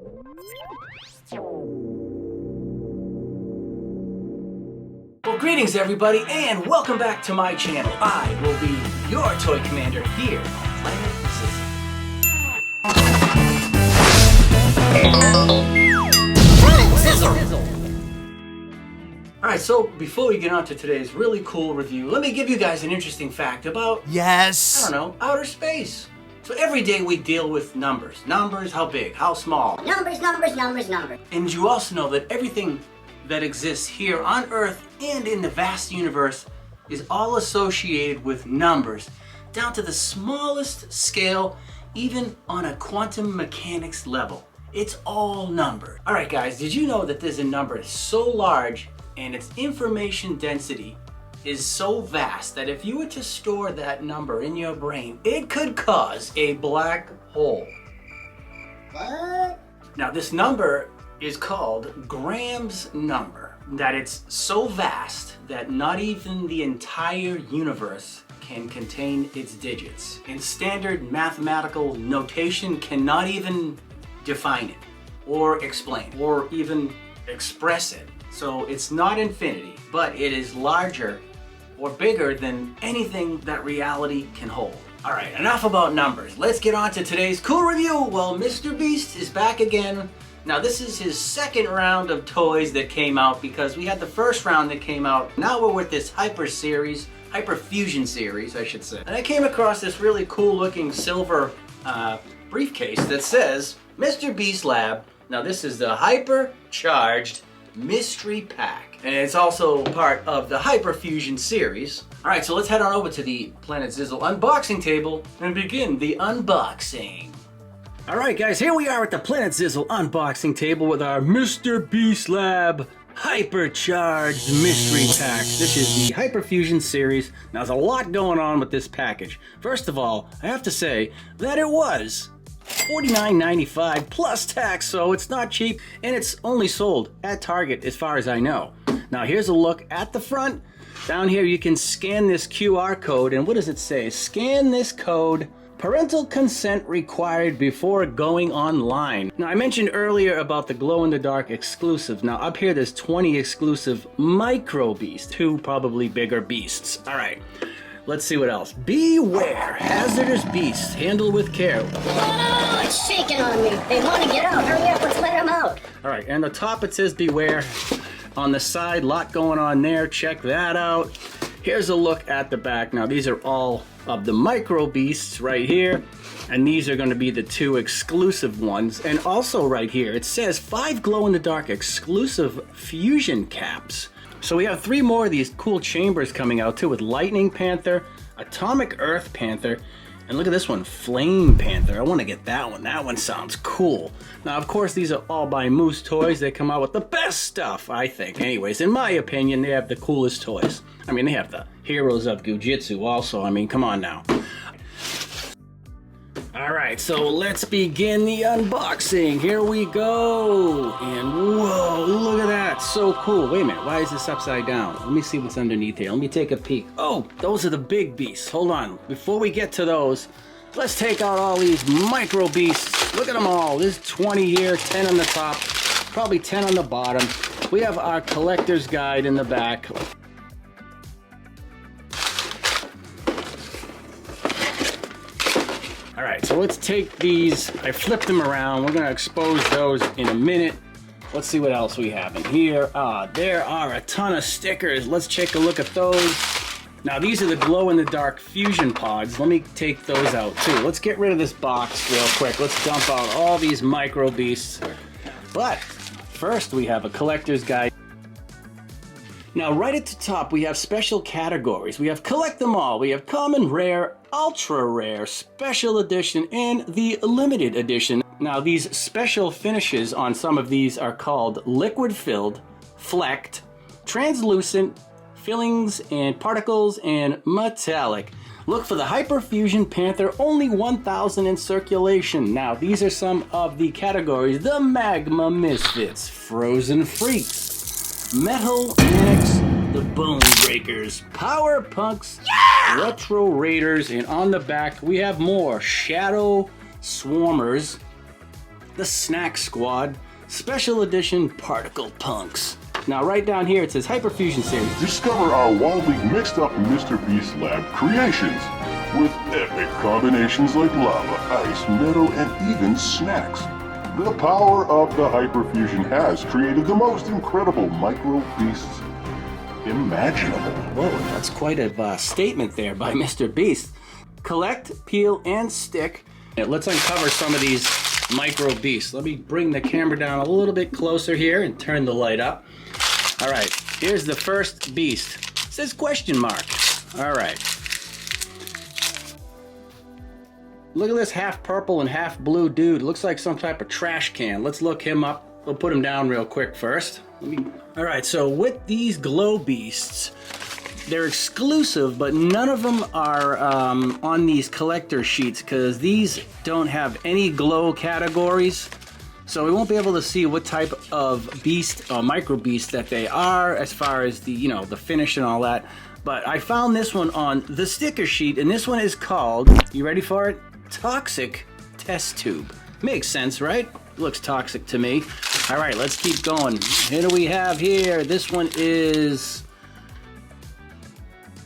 Well, greetings everybody, and welcome back to my channel. I will be your toy commander here on Planet Zizzle. Alright, so before we get on to today's really cool review, let me give you guys an interesting fact about, I don't know, outer space. So every day we deal with numbers. Numbers, how big, how small. Numbers. And you also know that everything that exists here on Earth and in the vast universe is all associated with numbers, down to the smallest scale, even on a quantum mechanics level. It's all numbered. Alright guys, did you know that there's a number so large and its information density is so vast that if you were to store that number in your brain, it could cause a black hole? What? Now this number is called Graham's number, that it's so vast that not even the entire universe can contain its digits. And standard mathematical notation cannot even define it, or explain, or even express it. So it's not infinity, but it is larger or bigger than anything that reality can hold. Alright, enough about numbers. Let's get on to today's cool review. Well, Mr. Beast is back again. Now this is his second round of toys that came out, because we had the first round that came out. Now we're with this Hyper Fusion series, I should say. And I came across this really cool looking silver briefcase that says Mr. Beast Lab. Now this is the Hyper Charged Mystery Pack, and it's also part of the Hyper Fusion series. Alright, so let's head on over to the Planet Zizzle unboxing table and begin the unboxing. Alright guys, here we are at the Planet Zizzle unboxing table with our Mr. Beast Lab Hypercharged Mystery Pack. This is the Hyper Fusion series. Now there's a lot going on with this package. First of all, I have to say that it was $49.95 plus tax, so it's not cheap, and it's only sold at Target as far as I know. Now here's a look at the front. Down here you can scan this QR code, and what does it say? Scan this code. Parental consent required before going online. Now I mentioned earlier about the glow-in-the-dark exclusive. Now up here there's 20 exclusive micro beasts, 2 probably bigger beasts. Alright, let's see what else. Beware, hazardous beasts, handle with care. Oh, it's shaking on me. They want to get out. Hurry up, let's let them out. Alright, and the top it says beware. On the side, lot going on there, check that out. Here's a look at the back. Now these are all of the micro beasts right here, and these are going to be the 2 exclusive ones. And also right here it says 5 glow-in-the-dark exclusive fusion caps. So we have 3 more of these cool chambers coming out too, with Lightning Panther, Atomic Earth Panther, and look at this one, Flame Panther. I want to get that one. That one sounds cool. Now, of course, these are all by Moose Toys. They come out with the best stuff, I think. Anyways, in my opinion, they have the coolest toys. I mean, they have the Heroes of Gujitsu also. I mean, come on now. Alright, so let's begin the unboxing. Here we go. And whoa, look at that. So cool. Wait a minute, why is this upside down? Let me see what's underneath here. Let me take a peek. Oh, those are the big beasts. Hold on. Before we get to those, let's take out all these micro beasts. Look at them all. There's 20 here, 10 on the top, probably 10 on the bottom. We have our collector's guide in the back. Alright, so let's take these. I flipped them around. We're going to expose those in a minute. Let's see what else we have in here. There are a ton of stickers. Let's take a look at those. Now these are the glow-in-the-dark fusion pods. Let me take those out too. Let's get rid of this box real quick. Let's dump out all these micro beasts. But first we have a collector's guide. Now right at the top we have special categories. We have collect them all. We have common, rare, ultra rare, special edition, and the limited edition. Now these special finishes on some of these are called liquid filled, flecked, translucent, fillings and particles, and metallic. Look for the Hyper Fusion Panther, only 1,000 in circulation. Now these are some of the categories: the Magma Misfits, Frozen Freaks, Metal Annex, the Bone Breakers, Power Punks, Retro Raiders, and on the back we have more Shadow Swarmers, the Snack Squad Special Edition Particle Punks. Now right down here it says Hyperfusion Series. Discover our wildly mixed up Mr. Beast Lab creations with epic combinations like lava, ice, meadow, and even snacks. The power of the Hyperfusion has created the most incredible micro beasts imaginable. Whoa, that's quite a statement there by Mr. Beast. Collect, peel, and stick. Let's uncover some of these micro beasts. Let me bring the camera down a little bit closer here and turn the light up. All right, here's the first beast. It says question mark. All right. Look at this half purple and half blue dude. Looks like some type of trash can. Let's look him up. We'll put him down real quick first. All right, so with these glow beasts, they're exclusive, but none of them are on these collector sheets because these don't have any glow categories. So we won't be able to see what type of beast, micro beast that they are as far as the, you know, the finish and all that. But I found this one on the sticker sheet, and this one is called, you ready for it? Toxic Test Tube. Makes sense, right? Looks toxic to me. All right, let's keep going. Who do we have here? This one is...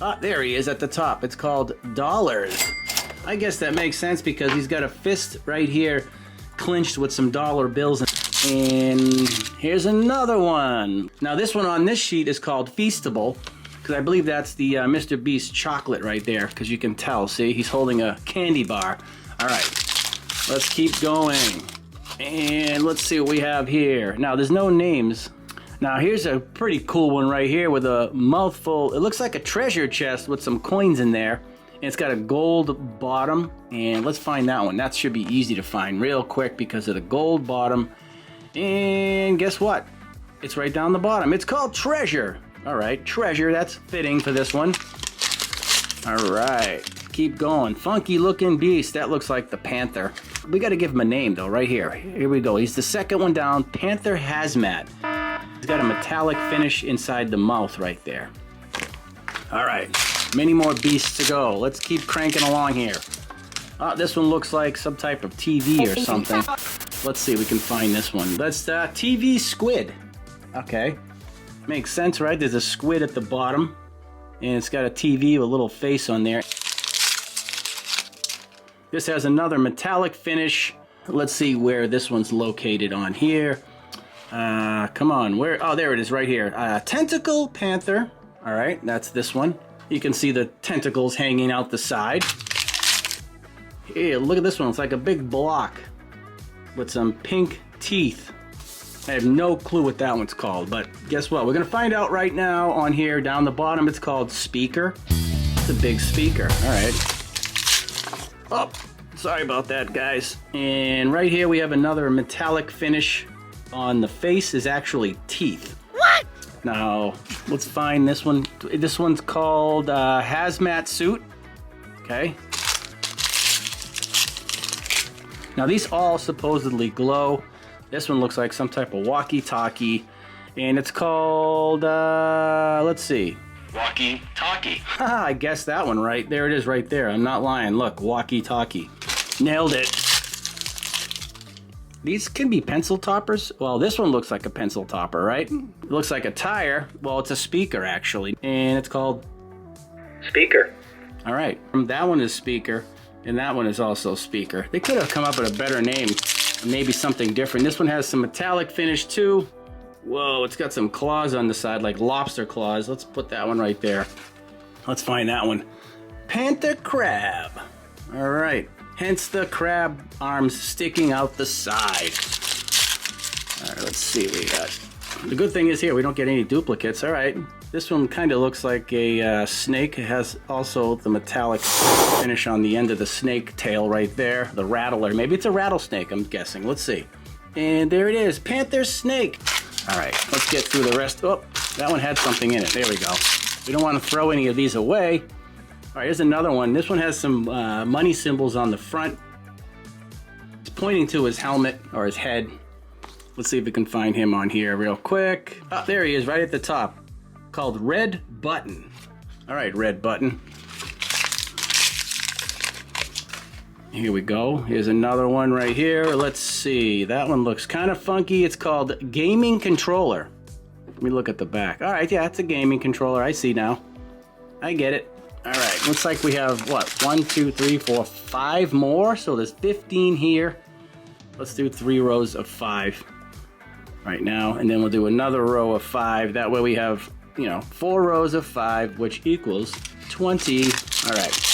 Ah, there he is at the top. It's called Dollars. I guess that makes sense because he's got a fist right here clinched with some dollar bills. And here's another one. Now this one on this sheet is called Feastable because I believe that's the Mr. Beast chocolate right there because you can tell, see? He's holding a candy bar. All right, let's keep going. And let's see what we have here. Now there's no names. Now here's a pretty cool one right here with a mouthful. It looks like a treasure chest with some coins in there. And it's got a gold bottom. And let's find that one. That should be easy to find real quick because of the gold bottom. And guess what? It's right down the bottom. It's called Treasure. All right, Treasure. That's fitting for this one. All right, keep going. Funky looking beast. That looks like the Panther. We got to give him a name though, right here. Here we go. He's the second one down. Panther Hazmat. He's got a metallic finish inside the mouth right there. All right, many more beasts to go. Let's keep cranking along here. This one looks like some type of TV or something. Let's see if we can find this one. That's the TV squid. Okay, makes sense, right? There's a squid at the bottom, and it's got a TV with a little face on there. This has another metallic finish. Let's see where this one's located on here. Come on, where? Oh, there it is right here. Tentacle Panther. All right, that's this one. You can see the tentacles hanging out the side. Here, look at this one. It's like a big block with some pink teeth. I have no clue what that one's called, but guess what? We're gonna find out right now on here. Down the bottom, it's called Speaker. It's a big speaker. All right. Oh, sorry about that, guys. And right here we have another metallic finish on the face is actually teeth. What? Now, let's find this one. This one's called Hazmat Suit. Okay. Now these all supposedly glow. This one looks like some type of walkie-talkie. And it's called, let's see. Walkie-talkie. Haha, I guessed that one right. There it is right there. I'm not lying. Look, walkie-talkie. Nailed it. These can be pencil toppers. Well, this one looks like a pencil topper, right? It looks like a tire. Well, it's a speaker, actually. And it's called Speaker. All right. That one is Speaker, and that one is also Speaker. They could have come up with a better name. Maybe something different. This one has some metallic finish, too. Whoa, it's got some claws on the side, like lobster claws. Let's put that one right there. Let's find that one. Panther Crab. All right. Hence the crab arms sticking out the side. All right, let's see what we got. The good thing is here, we don't get any duplicates. All right. This one kind of looks like a snake. It has also the metallic finish on the end of the snake tail right there. The rattler. Maybe it's a rattlesnake, I'm guessing. Let's see. And there it is. Panther Snake. All right, let's get through the rest. Oh, that one had something in it. There we go. We don't want to throw any of these away. All right, here's another one. This one has some money symbols on the front. It's pointing to his helmet or his head. Let's see if we can find him on here real quick. Oh, there he is right at the top. Called Red Button. All right, Red Button. Here we go. Here's another one right here. Let's see. That one looks kind of funky. It's called Gaming Controller. Let me look at the back. All right, yeah, it's a gaming controller. I see now. I get it. All right, looks like we have, what, 1, 2, 3, 4, 5 more. So there's 15 here. Let's do 3 rows of 5 right now. And then we'll do another row of 5. That way we have, you know, 4 rows of 5, which equals 20. All right.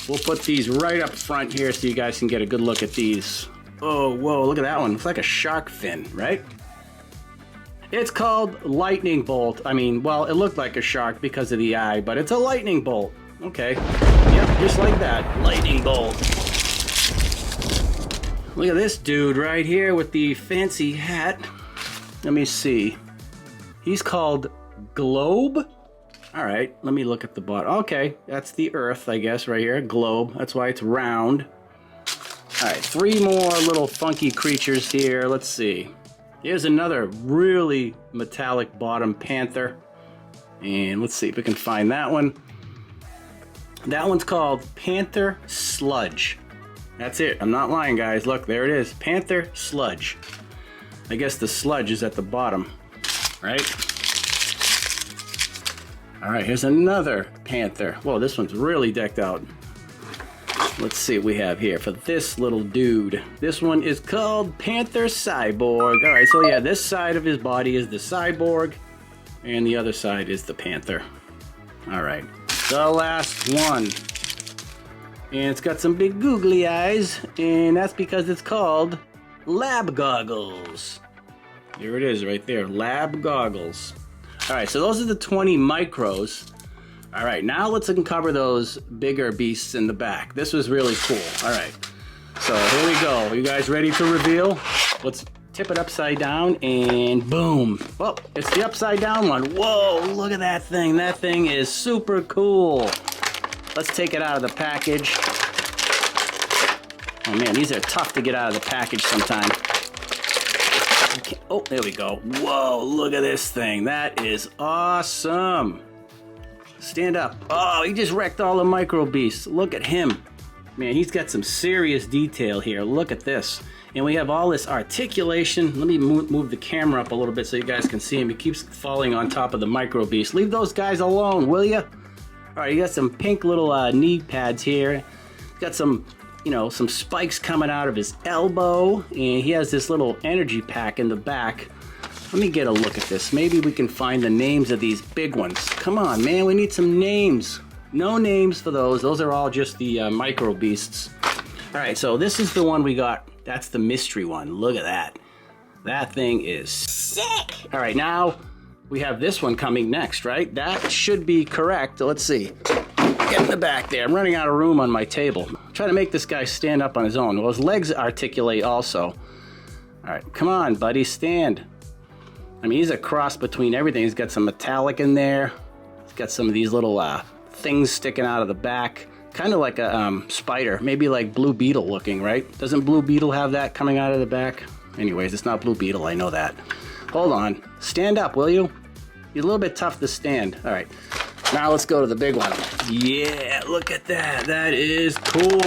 We'll put these right up front here so you guys can get a good look at these. Oh, whoa, look at that one. It's like a shark fin, right? It's called lightning bolt. I mean, well, it looked like a shark because of the eye, but it's a lightning bolt. Okay. Yep, just like that. Lightning bolt. Look at this dude right here with the fancy hat. Let me see. He's called Globe. All right, let me look at the bottom. Okay, that's the Earth, I guess, right here. Globe. That's why it's round. All right, 3 more little funky creatures here. Let's see. Here's another really metallic bottom panther. And let's see if we can find that one. That one's called Panther Sludge. That's it. I'm not lying, guys. Look, there it is. Panther Sludge. I guess the sludge is at the bottom, right? All right, here's another panther. Whoa, this one's really decked out. Let's see what we have here for this little dude. This one is called Panther Cyborg. All right, so yeah, this side of his body is the cyborg, and the other side is the panther. All right, the last one. And it's got some big googly eyes, and that's because it's called lab goggles. Here it is right there, lab goggles. All right, so those are the 20 micros. All right, now let's uncover those bigger beasts in the back. This was really cool. All right, so here we go. Are you guys ready to reveal? Let's tip it upside down and boom. Well, it's the upside down one. Whoa, look at that thing. That thing is super cool. Let's take it out of the package. Oh man, these are tough to get out of the package sometimes. Okay. Oh, there we go. Whoa, look at this thing. That is awesome. Stand up. Oh, he just wrecked all the micro beasts. Look at him. Man, he's got some serious detail here. Look at this. And we have all this articulation. Let me move the camera up a little bit so you guys can see him. He keeps falling on top of the micro beast. Leave those guys alone, will ya? All right, you got some pink little knee pads here. Got some, you know, some spikes coming out of his elbow, and he has this little energy pack in the back. Let me get a look at this. Maybe we can find the names of these big ones. Come on, man, we need some names. No names for those. Those are all just the micro beasts. All right, so this is the one we got. That's the mystery one. Look at that. That thing is sick. All right, now we have this one coming next, right? That should be correct. Let's see. Get in the back there. I'm running out of room on my table. Try to make this guy stand up on his own. Well, his legs articulate also. All right, come on, buddy, stand. I mean, he's a cross between everything. He's got some metallic in there. He's got some of these little things sticking out of the back. Kind of like a spider. Maybe like Blue Beetle looking, right? Doesn't Blue Beetle have that coming out of the back? Anyways, it's not Blue Beetle, I know that. Hold on. Stand up, will you? You're a little bit tough to stand. All right. Now let's go to the big one. Yeah, look at that. That is cool.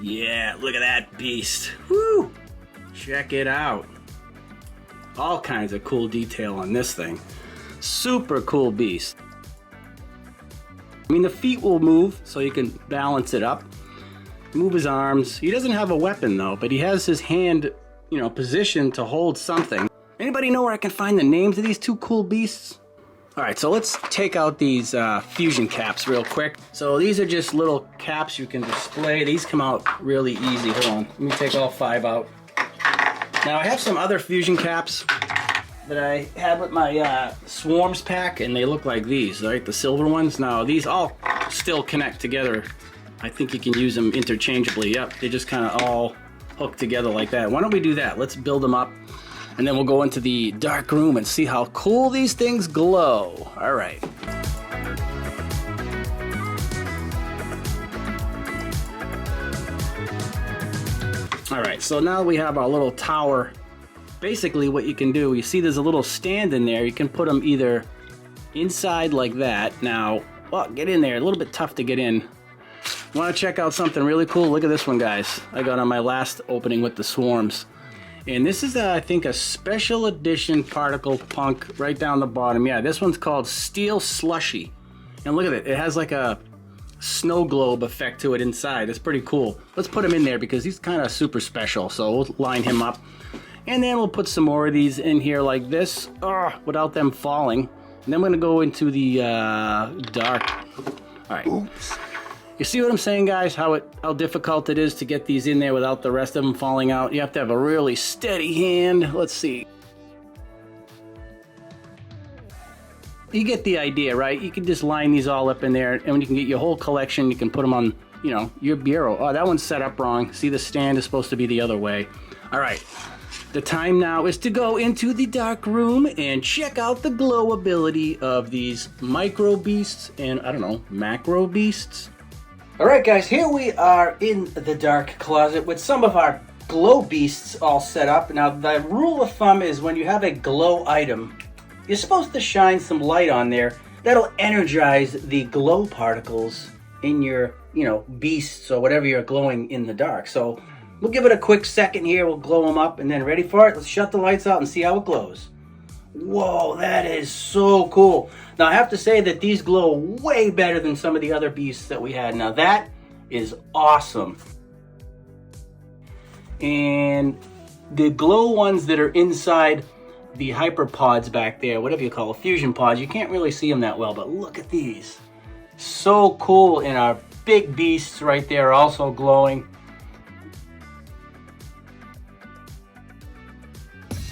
Yeah, look at that beast. Woo! Check it out. All kinds of cool detail on this thing. Super cool beast. I mean, the feet will move so you can balance it up. Move his arms. He doesn't have a weapon though, but he has his hand, you know, positioned to hold something. Anybody know where I can find the names of these two cool beasts? All right, so let's take out these fusion caps real quick. So these are just little caps you can display. These come out really easy. Hold on, let me take all 5 out. Now I have some other fusion caps that I have with my Swarms pack, and they look like these, right? The silver ones. Now these all still connect together. I think you can use them interchangeably. Yep, they just kind of all hook together like that. Why don't we do that? Let's build them up, and then we'll go into the dark room and see how cool these things glow. All right. All right, so now we have our little tower. Basically what you can do, you see there's a little stand in there. You can put them either inside like that. Now, Well, get in there. A little bit tough to get in. Want to check out something really cool? Look at this one, guys. I got on my last opening with the swarms. And this is, I think, a special edition particle punk right down the bottom. Yeah, this one's called Steel Slushy. And look at it. It has like a snow globe effect to it inside. It's pretty cool. Let's put him in there because he's kind of super special. So we'll line him up. And then we'll put some more of these in here like this, without them falling. And then I'm going to go into the dark. All right. Oops. You see what I'm saying, guys? How difficult it is to get these in there without the rest of them falling out. You have to have a really steady hand. Let's see. You get the idea, right? You can just line these all up in there, and when you can get your whole collection, you can put them on, you know, your bureau. Oh, that one's set up wrong. See, the stand is supposed to be the other way. All right. The time now is to go into the dark room and check out the glow ability of these micro beasts and, I don't know, macro beasts. Alright guys, here we are in the dark closet with some of our glow beasts all set up. Now the rule of thumb is when you have a glow item, you're supposed to shine some light on there. That'll energize the glow particles in your, you know, beasts or whatever you're glowing in the dark. So we'll give it a quick second here, we'll glow them up, and then ready for it? Let's shut the lights out and see how it glows. Whoa, that is so cool. Now, I have to say that these glow way better than some of the other beasts that we had. Now, that is awesome. And the glow ones that are inside the hyper pods back there, whatever you call it, fusion pods, you can't really see them that well, but look at these. So cool. And our big beasts right there also glowing.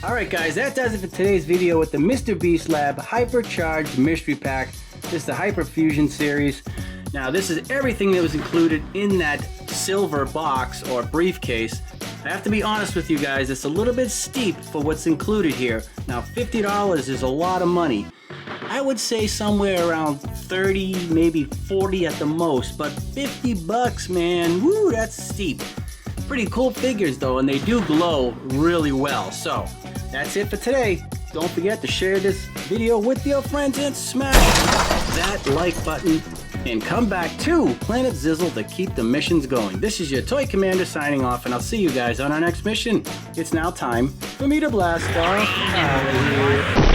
Alright guys, that does it for today's video with the Mr. Beast Lab Hypercharged Mystery Pack. This is the Hyper Fusion series. Now this is everything that was included in that silver box or briefcase. I have to be honest with you guys, it's a little bit steep for what's included here. Now $50 is a lot of money. I would say somewhere around 30, maybe 40 at the most, but 50 bucks, man, woo, that's steep. Pretty cool figures though, and they do glow really well. So that's it for today. Don't forget to share this video with your friends and smash that like button and come back to Planet Zizzle to keep the missions going. This is your Toy Commander signing off, and I'll see you guys on our next mission. It's now time for me to blast off out of here.